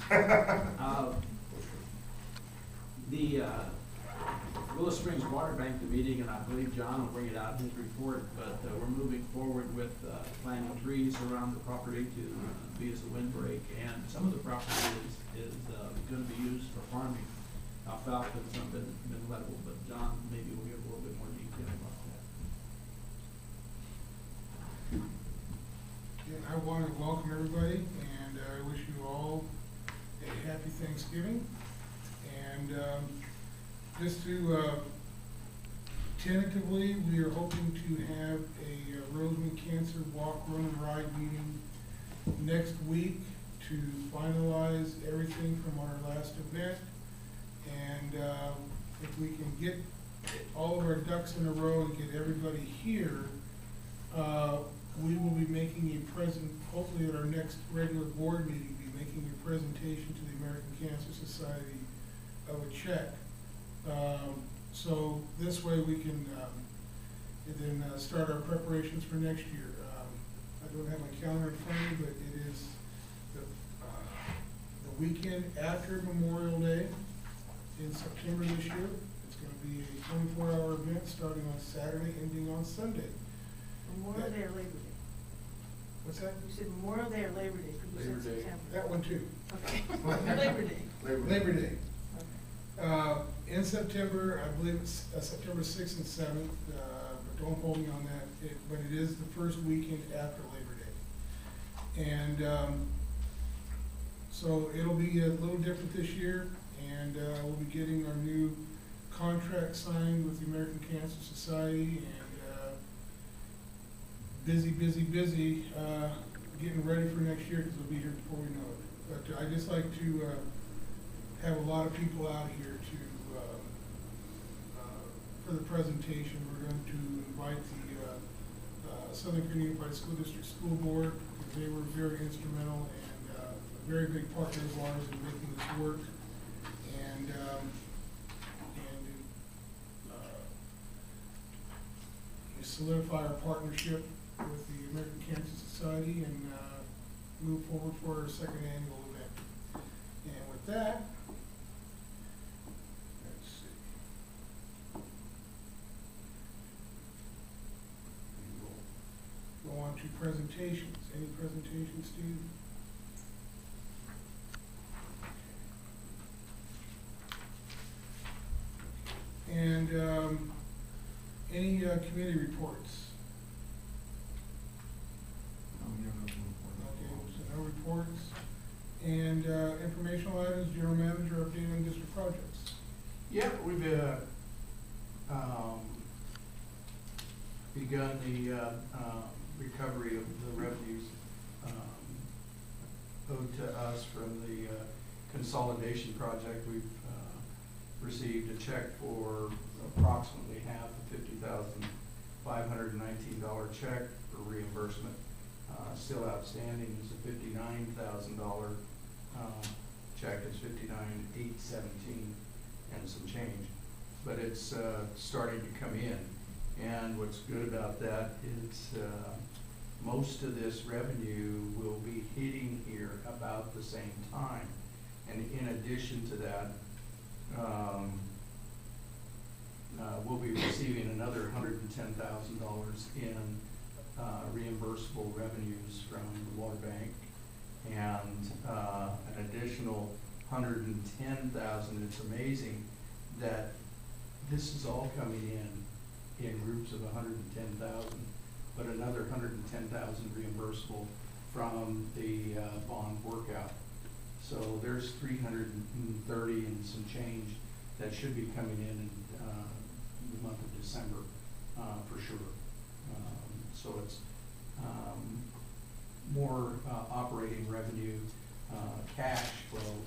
The Willow Springs Water Bank, the meeting, and I believe John will bring it out in his report, but we're moving forward with planting trees around the property to be as a windbreak, and some of the property is going to be used for farming. Alfalfa and some been leveled, but John maybe will give a little bit more detail about that. I want to welcome everybody, and I wish you all a happy Thanksgiving. And just to tentatively, we are hoping to have a Roseman Cancer Walk, Run, and Ride meeting next week to finalize everything from our last event. And if we can get all of our ducks in a row and get everybody here, we will be making a hopefully at our next regular board meeting, be making a presentation to the American Cancer Society of a check. So this way we can then start our preparations for next year. I don't have my calendar in front of me, but it is the weekend after Memorial Day in September this year. It's going to be a 24-hour event starting on Saturday, ending on Sunday. Memorial Day or Labor Day? What's that? You said Memorial Day or Labor Day? Labor Day. That one too. Okay. Labor Day. Labor Day. Okay. In September, I believe it's September 6th and 7th, but don't hold me on that. But it is the first weekend after Labor Day. And so it'll be a little different this year, and we'll be getting our new contract signed with the American Cancer Society, and busy getting ready for next year, because we'll be here before we know it. But I'd just like to have a lot of people out here to for the presentation. We're going to invite the Southern Kern Unified School District School Board, because they were very instrumental and a very big partner of ours in making this work. And solidify our partnership with the American Cancer Society and move forward for our second annual event. And with that, let's see. We'll go on to presentations. Any presentations, Steve? And any committee reports? Okay, so no reports. And informational items, general manager update on district projects. Yeah, we've begun the recovery of the revenues owed to us from the consolidation project. We've received a check for approximately half a $50,519 check for reimbursement. Still outstanding is a $59,000 check. It's $59,817 and some change, but it's starting to come in. And what's good about that is most of this revenue will be hitting here about the same time. And in addition to that, we'll be receiving another $110,000 in reimbursable revenues from the water bank, and an additional $110,000. It's amazing that this is all coming in groups of $110,000, but another $110,000 reimbursable from the bond workout. So there's 330 and some change that should be coming in the month of December for sure. So it's more operating revenue, cash flow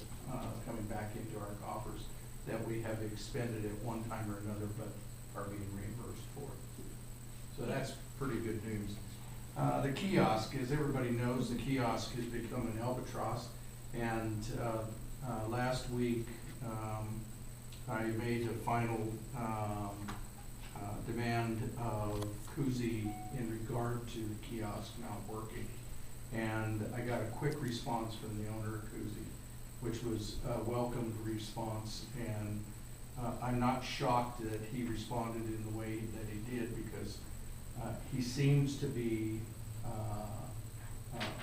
coming back into our coffers that we have expended at one time or another, but are being reimbursed for. So that's pretty good news. The kiosk, as everybody knows, the kiosk has become an albatross, and last week I made a final demand of Kuzi in regard to the kiosk not working, and I got a quick response from the owner of Kuzi, which was a welcomed response, and I'm not shocked that he responded in the way that he did, because he seems to be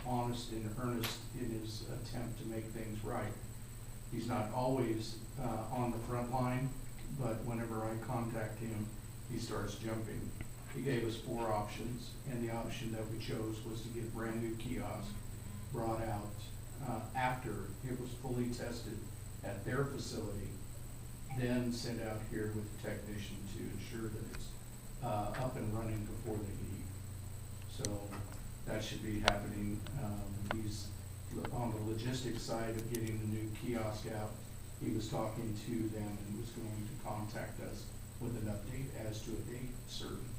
honest and earnest in his attempt to make things right. He's not always on the front line, but whenever I contact him, he starts jumping. He gave us 4 options, and the option that we chose was to get a brand new kiosk brought out after it was fully tested at their facility, then sent out here with the technician to ensure that it's up and running before they leave. So that should be happening. He's on the logistics side of getting the new kiosk out. He was talking to them and was going to contact us with an update as to a date certain.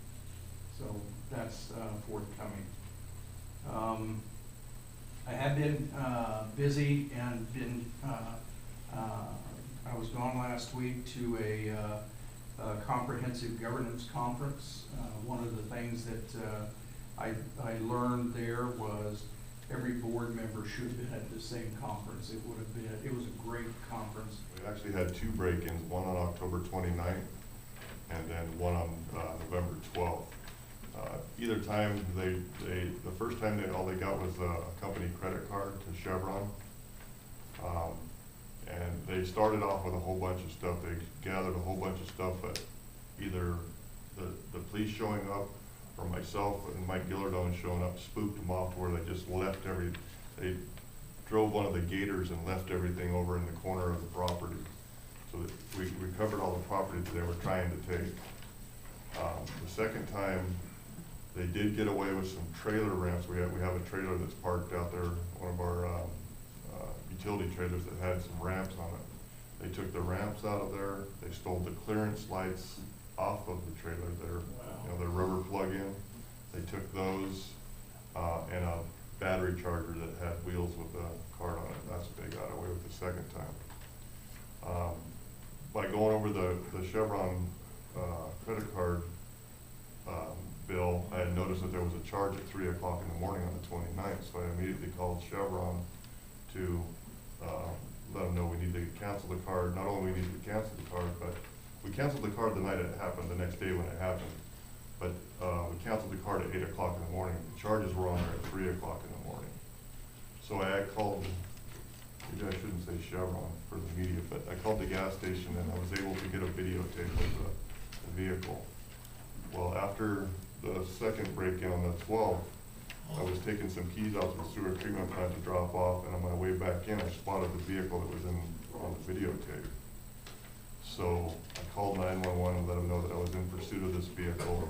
So that's forthcoming. I have been busy and been, I was gone last week to a comprehensive governance conference. One of the things that I learned there was every board member should have been at the same conference. It was a great conference. We actually had 2 break-ins, one on October 29th and then one on November 12th. Either time, the first time all they got was a company credit card to Chevron. And they started off with a whole bunch of stuff. They gathered a whole bunch of stuff, but either the police showing up or myself and Mike Gillardone showing up spooked them off to where they just left they drove one of the gators and left everything over in the corner of the property. So that we recovered all the property that they were trying to take. The second time, they did get away with some trailer ramps. We have a trailer that's parked out there, one of our utility trailers that had some ramps on it. They took the ramps out of there. They stole the clearance lights off of the trailer there. Wow. You know, their rubber plug-in. They took those and a battery charger that had wheels with a card on it. That's what they got away with the second time. By going over the Chevron credit card bill, I had noticed that there was a charge at 3 o'clock in the morning on the 29th, so I immediately called Chevron to let them know we need to cancel the card. Not only we needed to cancel the card, but we canceled the card the night it happened, the next day when it happened. But we canceled the card at 8 o'clock in the morning. The charges were on there at 3 o'clock in the morning. So I called, maybe I shouldn't say Chevron for the media, but I called the gas station and I was able to get a videotape of the vehicle. Well, after the second break-in on the 12th, I was taking some keys out to the sewer treatment plant to drop off, and on my way back in, I spotted the vehicle that was on the videotape. So I called 911 and let them know that I was in pursuit of this vehicle,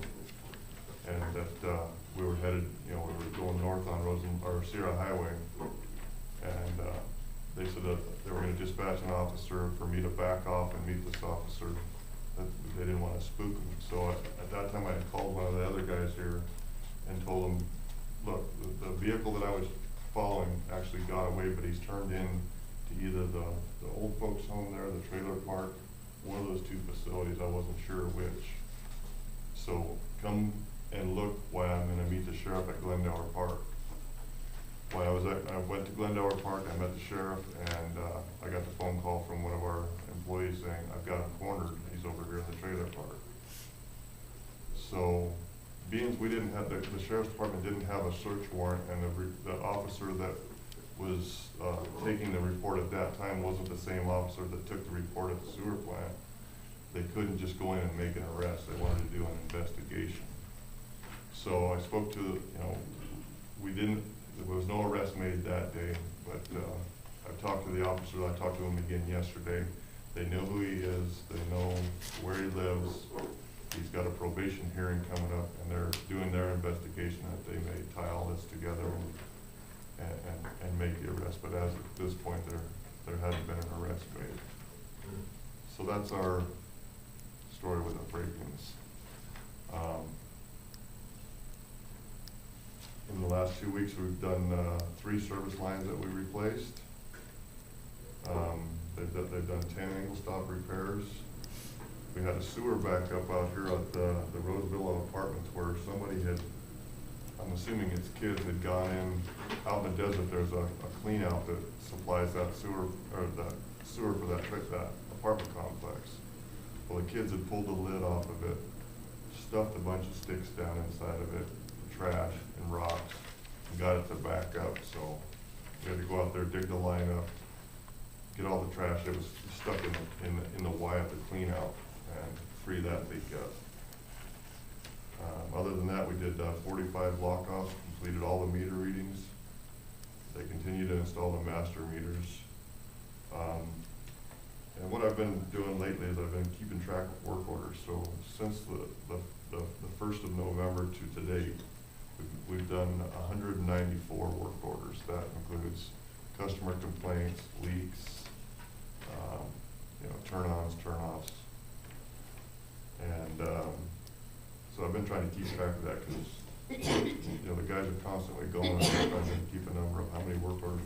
and that we were headed, we were going north on Sierra Highway, and they said that they were going to dispatch an officer for me to back off and meet this officer. That they didn't want to spook him. So at that time, I had called one of the other guys here and told him, look, the vehicle that I was following actually got away, but he's turned in to either the old folks home there, the trailer park, one of those 2 facilities. I wasn't sure which. So come and look while I'm going to meet the sheriff at Glendower Park. When I went to Glendower Park, I met the sheriff, and I got the phone call from one of our employees saying, I've got him cornered. He's over here in the trailer park. So, being we didn't have, the sheriff's department didn't have a search warrant, and the officer that was taking the report at that time wasn't the same officer that took the report at the sewer plant. They couldn't just go in and make an arrest. They wanted to do an investigation. So I spoke to, there was no arrest made that day, but I've talked to the officer. I talked to him again yesterday. They know who he is. They know where he lives. He's got a probation hearing coming up, and they're doing their investigation that they may tie all this together and make the arrest. But as at this point, there hasn't been an arrest made. So that's our story with the break-ins. In the last 2 weeks, we've done 3 service lines that we replaced. They've done 10 angle stop repairs. We had a sewer backup out here at the Roseville Apartments where somebody had, I'm I'm assuming it's kids had gone in, out in the desert, there's a clean out that supplies that sewer, or that sewer for that apartment complex. Well, the kids had pulled the lid off of it, stuffed a bunch of sticks down inside of it, trash and rocks, and got it to back up, so we had to go out there, dig the line up, get all the trash that was stuck in the Y of the clean out, and free that leak up. Other than that, we did 45 lockoffs, completed all the meter readings. They continue to install the master meters. And what I've been doing lately is I've been keeping track of work orders. So since the 1st of November to date, we've done 194 work orders. That includes customer complaints, leaks, turn-ons, turn-offs. And so I've been trying to keep track of that because the guys are constantly going, and I'm trying to keep a number of how many work orders